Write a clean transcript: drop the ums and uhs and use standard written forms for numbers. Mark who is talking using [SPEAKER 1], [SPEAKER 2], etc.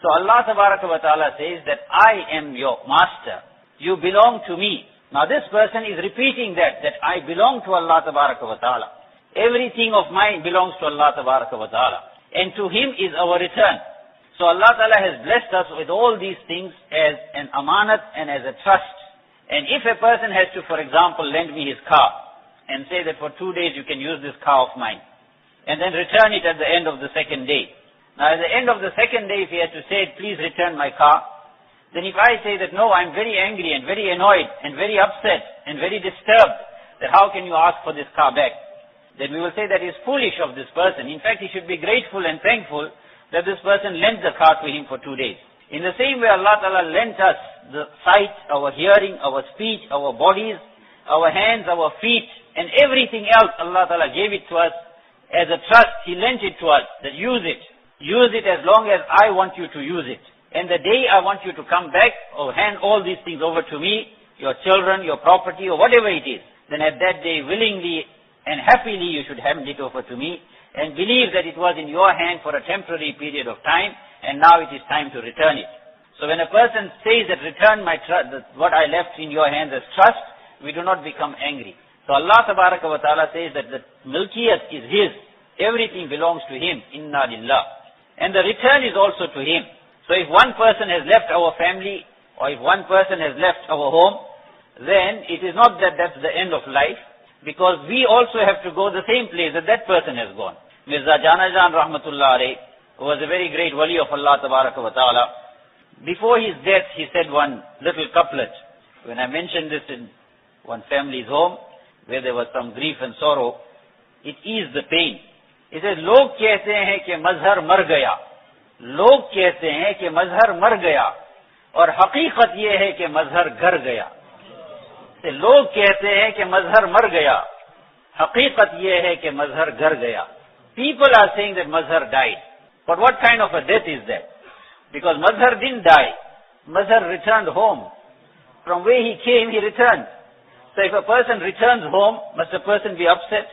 [SPEAKER 1] So Allah Tabaraka wa Ta'ala says that I am your master. You belong to me. Now this person is repeating that I belong to Allah Tabaraka wa Ta'ala. Everything of mine belongs to Allah Tabaraka wa Ta'ala. And to Him is our return. So Allah Ta'ala has blessed us with all these things as an amanat and as a trust. And if a person has to, for example, lend me his car and say that for 2 days you can use this car of mine, and then return it at the end of the second day. Now at the end of the second day, if he has to say, please return my car, then if I say that no, I'm very angry and very annoyed and very upset and very disturbed, that how can you ask for this car back? Then we will say that is foolish of this person. In fact, he should be grateful and thankful that this person lent the car to him for 2 days. In the same way, Allah Ta'ala lent us the sight, our hearing, our speech, our bodies, our hands, our feet, and everything else Allah Ta'ala gave it to us as a trust. He lent it to us, that use it. Use it as long as I want you to use it. And the day I want you to come back or hand all these things over to me, your children, your property, or whatever it is, then at that day willingly and happily you should hand it over to me and believe that it was in your hand for a temporary period of time and now it is time to return it. So when a person says that return my what I left in your hands as trust, we do not become angry. So Allah Tabaraka wa Ta'ala says that the milkiyat is His. Everything belongs to Him. Inna lillah. And the return is also to Him. So if one person has left our family or if one person has left our home, then it is not that that's the end of life, because we also have to go the same place that that person has gone. Mirza Janajan Rahmatullah Alayh, who was a very great wali of Allah Tabaraka wa Ta'ala, before his death he said one little couplet. When I mentioned this in one family's home, where there was some grief and sorrow, it eased the pain. He said, log kehte hain ki mazhar mar gaya. Log kehte hain ki mazhar mar gaya. Aur haqiqat ye hai ki mazhar ghar gaya. लोग कहते हैं कि मजहर मर गया, हकीकत यह है कि मजहर घर गया. People are saying that Mazhar died. But what kind of a death is that? Because Mazhar didn't die. Mazhar returned home. From where he came, he returned. So if a person returns home, must a person be upset?